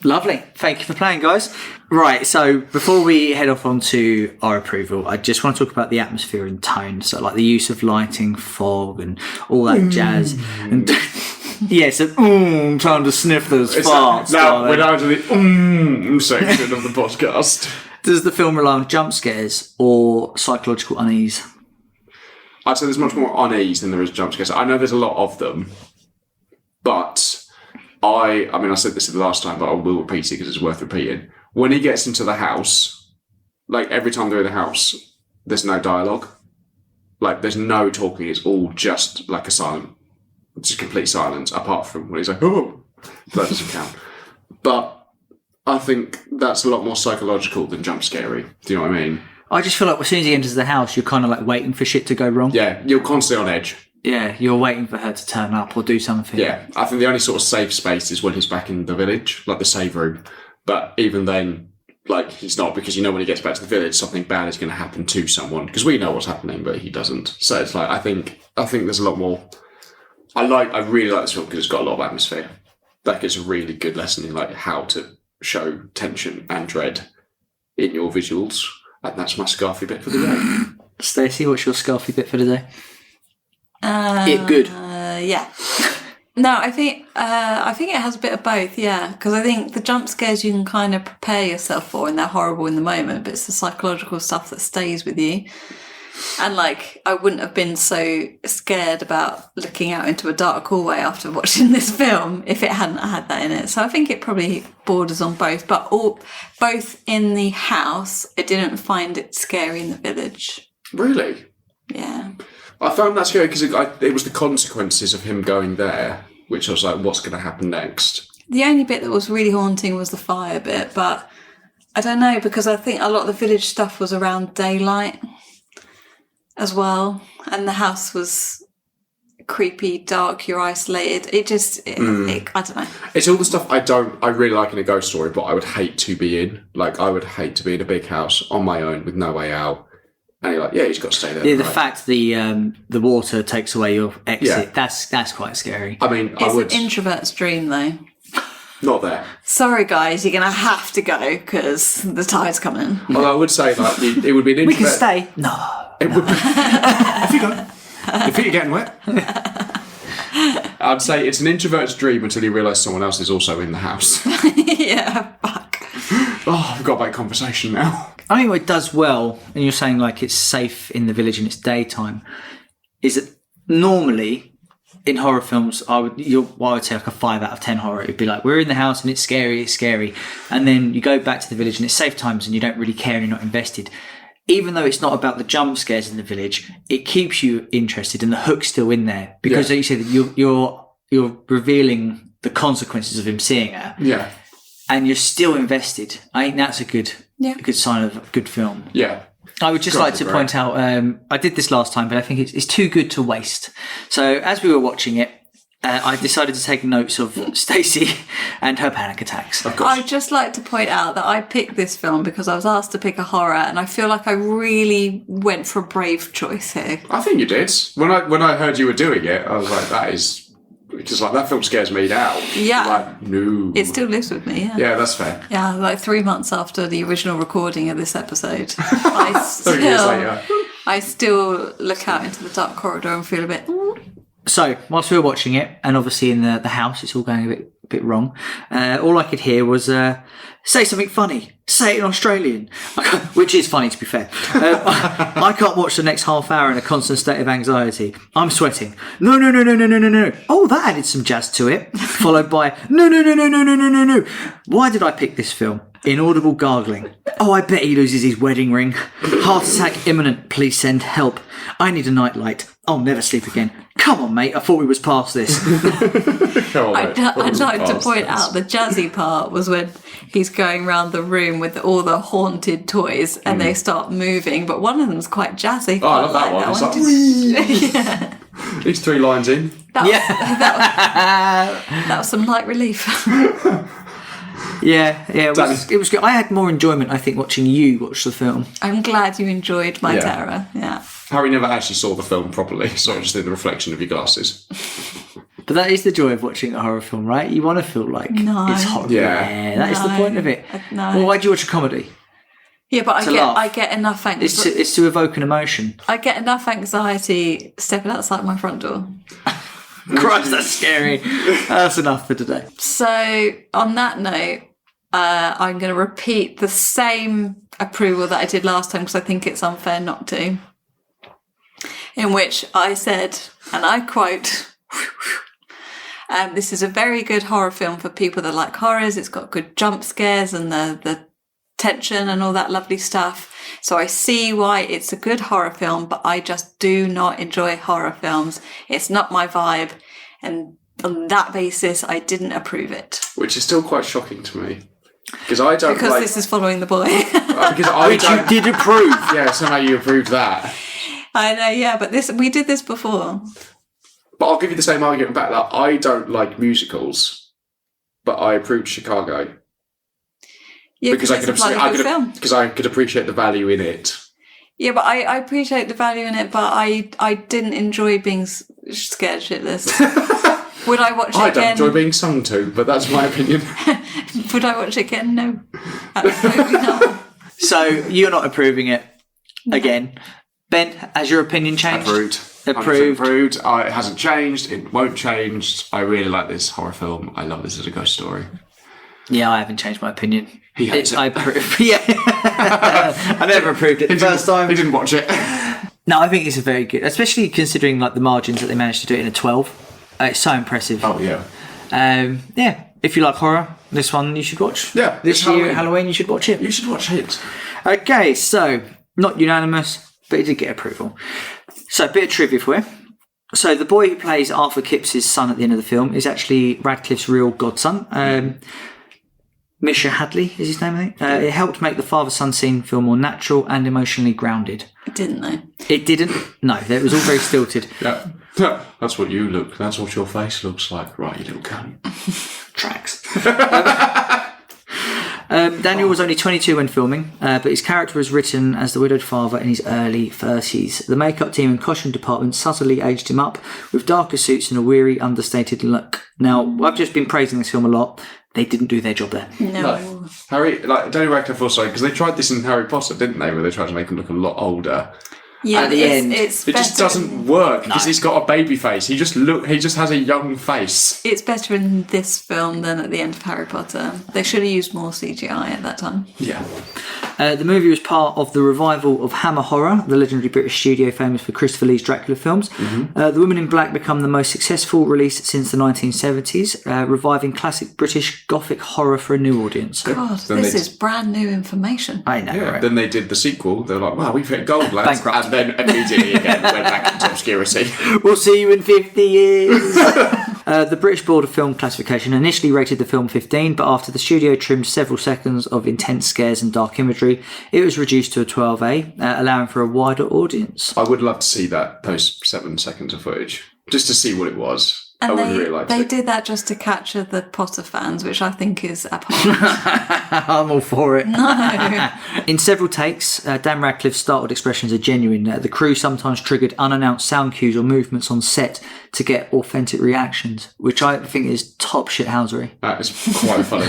Lovely. Thank you for playing, guys. Right, so before we head off onto our approval, I just want to talk about the atmosphere and tone. So, like the use of lighting, fog, and all that jazz. And yeah, so time to sniff those farts. Now, darling. we're down to the section of the podcast. Does the film rely on jump scares or psychological unease? I'd say there's much more unease than there is jump scares. I know there's a lot of them, but I mean, I said this the last time, but I will repeat it because it's worth repeating. When he gets into the house, like every time they're in the house, there's no dialogue. Like there's no talking. It's all just like a silent, just complete silence. Apart from when he's like, "Oh," that doesn't count. But I think that's a lot more psychological than jump scary. Do you know what I mean? I just feel like as soon as he enters the house, you're kind of like waiting for shit to go wrong. Yeah, you're constantly on edge. Yeah, you're waiting for her to turn up or do something. Yeah, I think the only sort of safe space is when he's back in the village, like the save room. But even then, like, he's not, because you know when he gets back to the village, something bad is going to happen to someone. Because we know what's happening, but he doesn't. So it's like, I think there's a lot more. I really like this film because it's got a lot of atmosphere. Like, it's a really good lesson in like how to show tension and dread in your visuals. And that's my scarfy bit for the day. Stacey, what's your scarfy bit for today? It good. Yeah. No, I think it has a bit of both, yeah. Because I think the jump scares you can kind of prepare yourself for, and they're horrible in the moment, but it's the psychological stuff that stays with you. And like, I wouldn't have been so scared about looking out into a dark hallway after watching this film if it hadn't had that in it. So I think it probably borders on both, but both in the house, I didn't find it scary in the village. Really? Yeah. I found that scary because it was the consequences of him going there, which I was like, what's going to happen next? The only bit that was really haunting was the fire bit, but I don't know, because I think a lot of the village stuff was around daylight as well, and the house was creepy, dark, you're isolated. I don't know. It's all the stuff I really like in a ghost story, but I would hate to be in. Like, I would hate to be in a big house on my own with no way out. And you're like, yeah, he's got to stay there. Yeah, the fact the water takes away your exit, Yeah. that's quite scary. I mean, It's an introvert's dream, though. Not there. Sorry, guys, you're going to have to go because the tide's coming. Although I would say, like, it would be an introvert. We can stay. No. It would be. Off you go. Your feet are getting wet. I'd say it's an introvert's dream until you realise someone else is also in the house. Yeah, fuck. Oh, we've got a bad conversation now. I think what it does well, and you're saying like it's safe in the village and it's daytime, is that normally in horror films, I would say like a 5 out of 10 horror. It'd be like, we're in the house and it's scary. And then you go back to the village and it's safe times and you don't really care and you're not invested. Even though it's not about the jump scares in the village, it keeps you interested and the hook's still in there. Because like you said, you're revealing the consequences of him seeing her. Yeah. And you're still invested. I think that's a good sign of a good film. Yeah. I would just like to point out, I did this last time, but I think it's too good to waste. So as we were watching it, I decided to take notes of Stacey and her panic attacks. Of course. I'd just like to point out that I picked this film because I was asked to pick a horror, and I feel like I really went for a brave choice here. I think you did. When I heard you were doing it, I was like, that is... Because like that film scares me now. Yeah. Like, no. It still lives with me, yeah. Yeah, that's fair. Yeah, like 3 months after the original recording of this episode, 3 years later. I still look out into the dark corridor and feel a bit... So whilst we were watching it, and obviously in the house, it's all going a bit bit wrong. All I could hear was, say something funny. Say it in Australian. Which is funny, to be fair. I can't watch the next half hour in a constant state of anxiety. I'm sweating. No. Oh, that added some jazz to it. Followed by, no. Why did I pick this film? Inaudible gargling. Oh, I bet he loses his wedding ring. Heart attack imminent. Please send help. I need a nightlight. I'll never sleep again. Come on, mate. I thought we was past this. I'd like to point out the jazzy part was when he's going around the room with all the haunted toys and they start moving, but one of them's quite jazzy. Oh, I love that one. It's like, Yeah. these 3 lines in. That was some light relief. Yeah, it was good. I had more enjoyment, I think, watching you watch the film. I'm glad you enjoyed my terror. Yeah. Harry never actually saw the film properly, so just in the reflection of your glasses. But that is the joy of watching a horror film, right? You want to feel like it's horror. Yeah. That is the point of it. No. Well, why do you watch a comedy? Yeah, but I get enough anxiety. It's to evoke an emotion. I get enough anxiety stepping outside my front door. Christ, that's scary. That's enough for today. So, on that note, I'm going to repeat the same approval that I did last time because I think it's unfair not to. In which I said, and I quote, this is a very good horror film for people that like horrors. It's got good jump scares and the tension and all that lovely stuff. So I see why it's a good horror film, but I just do not enjoy horror films. It's not my vibe. And on that basis, I didn't approve it. Which is still quite shocking to me. Because I don't Because this is following the boy. Which you did approve. Yeah, somehow you approved that. I know, yeah, but we did this before. But I'll give you the same argument back that I don't like musicals, but I approved Chicago. Yeah, because I could appreciate the value in it. Yeah, but I appreciate the value in it, but I didn't enjoy being scared shitless. Would I watch it again? I don't enjoy being sung to, but that's my opinion. Would I watch it again? No. Absolutely not. So you're not approving it again. Ben, has your opinion changed? Approved. It hasn't changed. It won't change. I really like this horror film. I love this as a ghost story. Yeah, I haven't changed my opinion. He hates it. I never approved it the first time. He didn't watch it. No, I think it's a very good, especially considering like the margins that they managed to do it in a 12. It's so impressive. Oh yeah. Yeah. If you like horror, this one you should watch. Yeah. This year Halloween you should watch it. You should watch it. Okay, so not unanimous, but it did get approval. So a bit of trivia for you. So the boy who plays Arthur Kipps's son at the end of the film is actually Radcliffe's real godson. Misha Hadley is his name, I think. It helped make the father-son scene feel more natural and emotionally grounded. It didn't, though. It didn't? No, it was all very stilted. Yeah. That's what you look. That's what your face looks like. Right, you little cunt. Tracks. Daniel was only 22 when filming, but his character was written as the widowed father in his early 30s. The makeup team and costume department subtly aged him up with darker suits and a weary, understated look. Now, I've just been praising this film a lot. They didn't do their job there. No. Harry, Daniel Radcliffe also, because they tried this in Harry Potter, didn't they? Where they tried to make him look a lot older. Yeah, at the end, it just doesn't work because he's got a baby face. He just has a young face. It's better in this film than at the end of Harry Potter. They should have used more CGI at that time. Yeah. The movie was part of the revival of Hammer Horror, the legendary British studio famous for Christopher Lee's Dracula films. The Woman in Black became the most successful release since the 1970s, reviving classic British gothic horror for a new audience. God, this is brand new information. I know, Yeah. right? Then they did the sequel. They were like, wow, we've hit gold, lads. Bankrupt. And then immediately again went back into obscurity. We'll see you in 50 years. The British Board of Film Classification initially rated the film 15, but after the studio trimmed several seconds of intense scares and dark imagery, it was reduced to a 12A, allowing for a wider audience. I would love to see those 7 seconds of footage, just to see what it was. And I would really like they to. did that just to capture the Potter fans, which I think is abhorrent. I'm all for it. No. In several takes, Dan Radcliffe's startled expressions are genuine. The crew sometimes triggered unannounced sound cues or movements on set to get authentic reactions, which I think is top shithousery. That is quite funny.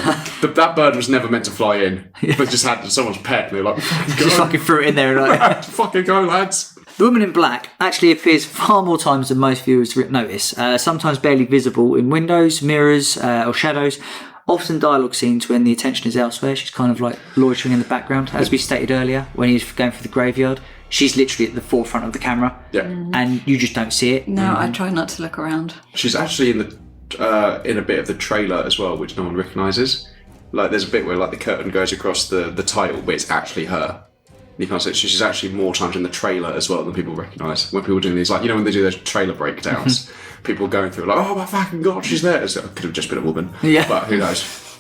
That bird was never meant to fly in, but just had someone's pet, and they were like, Just fucking threw it in there and like... fucking go, lads. The woman in black actually appears far more times than most viewers notice, sometimes barely visible in windows, mirrors, or shadows. Often dialogue scenes when the attention is elsewhere. She's kind of like loitering in the background. As we stated earlier, when he's going through the graveyard, she's literally at the forefront of the camera. Yeah. And you just don't see it. No, I try not to look around. She's actually in a bit of the trailer as well, which no one recognises. Like, there's a bit where like the curtain goes across the title, but it's actually her. You can't say she's actually more times in the trailer as well than people recognise. When people are doing these, like, you know, when they do those trailer breakdowns, people going through like, oh my fucking god, she's there. So it could have just been a woman. Yeah. But who knows?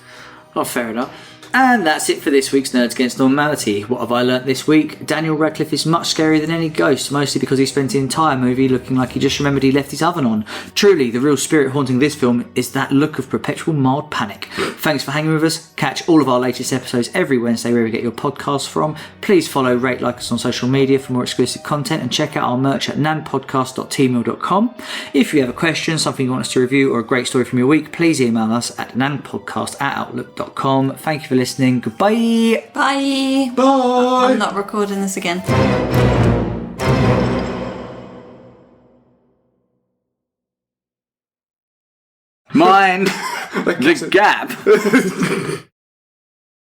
Oh, fair enough. And that's it for this week's Nerds Against Normality. What have I learnt this week? Daniel Radcliffe is much scarier than any ghost, mostly because he spent the entire movie looking like he just remembered he left his oven on. Truly, the real spirit haunting this film is that look of perpetual mild panic. Thanks for hanging with us. Catch all of our latest episodes every Wednesday wherever you get your podcasts from. Please follow, rate, like us on social media for more exclusive content, and check out our merch at nanpodcast.tmail.com. If you have a question, something you want us to review, or a great story from your week, please email us at nanpodcast@outlook.com. Thank you for listening. Goodbye. Bye. Bye. I'm not recording this again. Mind the gap.